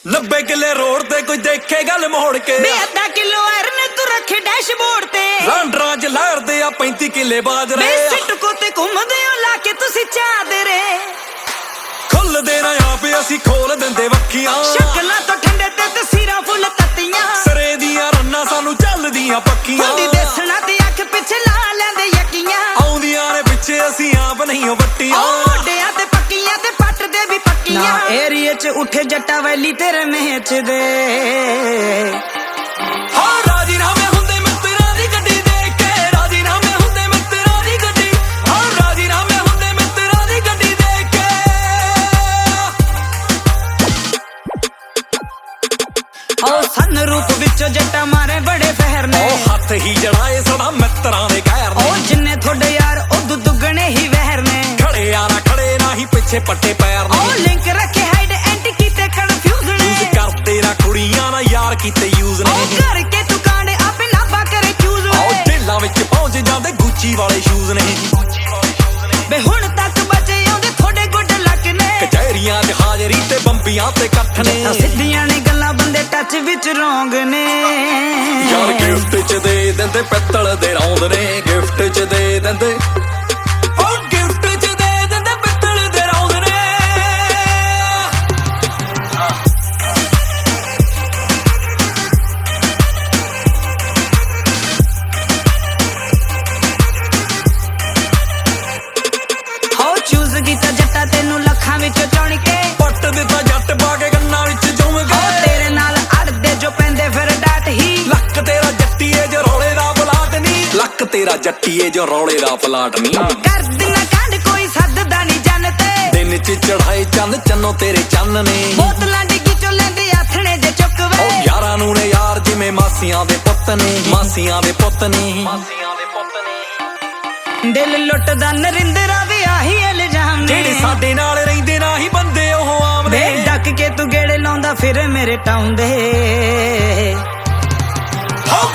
90 ਕਿੱਲੇ ਰੋਡ ਤੇ ਕੋਈ ਦੇਖੇ ਗੱਲ ਮੋੜ ਕੇ ਵੇ ਅੱਧਾ ਕਿਲੋ ਐਰਨ ਤੂੰ ਰੱਖੇ ਡੈਸ਼ਬੋਰਡ ਤੇ ਲਾਂਡਰਾਂ 'ਚ ਲਹਿਰਦੇ ਆ 35 ਕਿੱਲੇ ਬਾਜਰੇ ਵੇ ਸਿੱਟਕੋ ਤੇ ਘੁੰਮਦੇ ਹੋ ਲਾ ਕੇ ਤੁਸੀਂ ਚਾਦਰੇ ਖੁੱਲਦੇ ਨਾ ਆਪ ਅਸੀਂ ਖੋਲ ਦਿੰਦੇ ਵੱਖੀਆਂ ਸ਼ਕਲਾਂ ਤੋਂ ਠੰਡੇ ਤੇ ਤਸੀਰਾਂ ਫੁੱਲ ਤੱਤੀਆਂ ਸਰੇ ਦੀਆਂ ਰੰਨਾਂ ਸਾਨੂੰ ਚੱਲਦੀਆਂ ਪੱਕੀਆਂ ਹੁੰਦੀ ਦੇਸਣਾ ਦੀ ਅੱਖ ਪਿੱਛੇ ਲਾ ਲੈਂਦੇ ਯਕੀਆਂ ਆਉਂਦੀਆਂ ਨੇ ਪਿੱਛੇ ਅਸੀਂ ਆਪ ਨਹੀਂ ਵੱਟੀਆਂ ਮੋਢਿਆਂ ਤੇ ਪੱਕੀਆਂ ਤੇ ਪੱਟ ਦੇ ਵੀ ਪੱਕੀਆਂ ਨਾ ਏਰੀਏ 'ਚ ਉੱਠੇ ਜੱਟਾ ਵੈਲੀ ਤੇਰੇ ਮੇਚ ਦੇ ਹਾਂ ਰਾਜੀਨਾਮੇ ਹੁੰਦੇ ਮਿੱਤਰਾਂ ਦੀ ਗੱਡੀ ਦੇਖ ਕੇ ਰਾਜੀਨਾਮੇ ਹੁੰਦੇ ਮਿੱਤਰਾਂ ਦੀ ਗੱਡੀ ਹਾਂ ਰਾਜੀਨਾਮੇ ਹੁੰਦੇ ਮਿੱਤਰਾਂ ਦੀ ਗੱਡੀ ਦੇਖ ਕੇ ਓ ਸਨ ਰੂਪ ਵਿੱਚੋਂ ਜੱਟਾ ਮਾਰੇ ਬੜੇ ਫਹਿਰ ਨੇ ਉਹ ਹੱਥ ਹੀ ਜੜਾਏ ਸਦਾ ਮਿੱਤਰਾਂ ਦੇ ਕਹਿਰ ਨੇ ਓ ਜਿੰਨੇ ਤੁਹਾਡੇ ਯਾਰ ਉਹ ਦੁੱਗਣੇ ਹੀ ਵਹਿਰ ਨੇ ਖੜੇ ਯਾਰਾ ਖੜੇ ਨਾ ਹੀ ਪਿੱਛੇ ਪੱਟੇ ਪੈਰ ਓ ਨੇ ਲਿੰਕ ਰੱਖੇ ਹਾਈਡ ਐਂਟ ਕੀਤੇ ਕਨਫਿਊਜ਼ ਨੇ ਯੂਜ਼ ਕਰਦੇ ਨਾ ਕੁੜੀਆਂ ਨਾ ਯਾਰ ਕੀਤੇ ਯੂਜ਼ ਓ ਨੇ ਕਰਕੇ ਤੂੰ ਕਾਂਡੇ ਆਪੇ ਲਾਭਾ ਕਰੇ ਚੂਜ਼ ਉਹ ਢਿੱਲਾਂ ਵਿੱਚ ਪਹੁੰਚ ਜਾਂਦੇ ਗੁੱਚੀ ਵਾਲੇ ਸ਼ੂਜ਼ ਨੇ ਵੇ ਹੁਣ ਤੱਕ ਬਚੇ ਆਉਂਦੇ ਤੁਹਾਡੇ ਗੁੱਡ ਲੱਕ ਨੇ ਕਚਹਿਰੀਆਂ 'ਚ ਹਾਜ਼ਰੀ ਤੇ ਬੰਬੀਆਂ ਤੇ ਇਕੱਠ ਨੇ ਸਿੱਧੀਆਂ ਨੇ ਗੱਲਾਂ ਬੰਦੇ ਟੱਚ ਵਿੱਚ ਰੋਂਗ ਨੇ ਯਾਰ ਗਿਫਟ 'ਚ ਦੇ ਦਿੰਦੇ ਪਿੱਤਲ ਦੇ ਰੌਂਦ ਨੇ ਗਿਫਟ 'ਚ ਦੇ ਦਿੰਦੇ ਉਹ ਗਿਫਟ 'ਚ ਦੇ ਦਿੰਦੇ ਪਿੱਤਲ ਦੇ ਰੌਂਦ ਨੇ ਹੋ ਚੂਜ਼ ਕੀਤਾ ਜੱਟਾ ਤੈਨੂੰ ਲੱਖਾਂ ਵਿੱਚੋਂ ਚੁਣ ਕੇ ਪੱਟ ਦਿੱਤਾ ਜੱਟ ਪਾ ਕੇ ਗੰਨਾਂ ਵਿੱਚ ਜੁਮ ਓ ਗਏ ਤੇਰੇ ਨਾਲ ਅੜਦੇ ਜੋ ਪੈਂਦੇ ਫਿਰ ਡਾਟ ਹੀ ਲੱਕ ਤੇਰਾ ਜੱਟੀਏ ਜੋ ਰੌਲੇ ਦਾ ਪਲਾਟ ਨਹੀਂ ਲੱਕ ਤੇਰਾ ਜੱਟੀਏ ਜੋ ਰੌਲੇ ਦਾ ਪਲਾਟ ਨਹੀਂ ਕਰ ਦਿਨਾ ਕਾਂਡ ਕੋਈ ਸੱਦਦਾ ਨਹੀਂ ਜਨ ਤੇ ਦਿਨ 'ਚ ਚੜਾਏ ਚੰਨ ਚੰਨੋ ਤੇਰੇ ਚੰਨ ਨੇ ਬੋਤਲਾਂ ਡਿੱਗੀ ਚੋਂ ਲੈਂਦੇ ਆਥਣੇ ਜੇ ਚੁੱਕ ਵੇ ਉਹ ਯਾਰਾਂ ਨੂੰ ਨੇ ਯਾਰ ਜਿਵੇਂ ਮਾਸੀਆਂ ਦੇ ਪੁੱਤ ਨੇ ਮਾਸੀਆਂ ਦੇ ਪੁੱਤ ਨੇ ਮਾਸੀਆਂ ਦੇ ਪੁੱਤ ਨੇ ਦਿਲ ਲੁੱਟਦਾ ਨਰਿੰਦਰਾ ਵੀ ਆਹੀ ਇਲਜ਼ਾਮ ਨੇ ਜਿਹੜੇ ਸਾਡੇ ਨਾਲ ਰਹਿੰਦੇ ਨਾ ਹੀ ਬੰਦੇ ਉਹ ਆਮ ਵੇ ਨੇ ਡੱਕ ਕੇ ਤੂੰ ਗੇੜੇ ਲਾਉਂਦਾ ਫਿਰ ਮੇਰੇ ਟਾਉਂਦੇ ਹੋ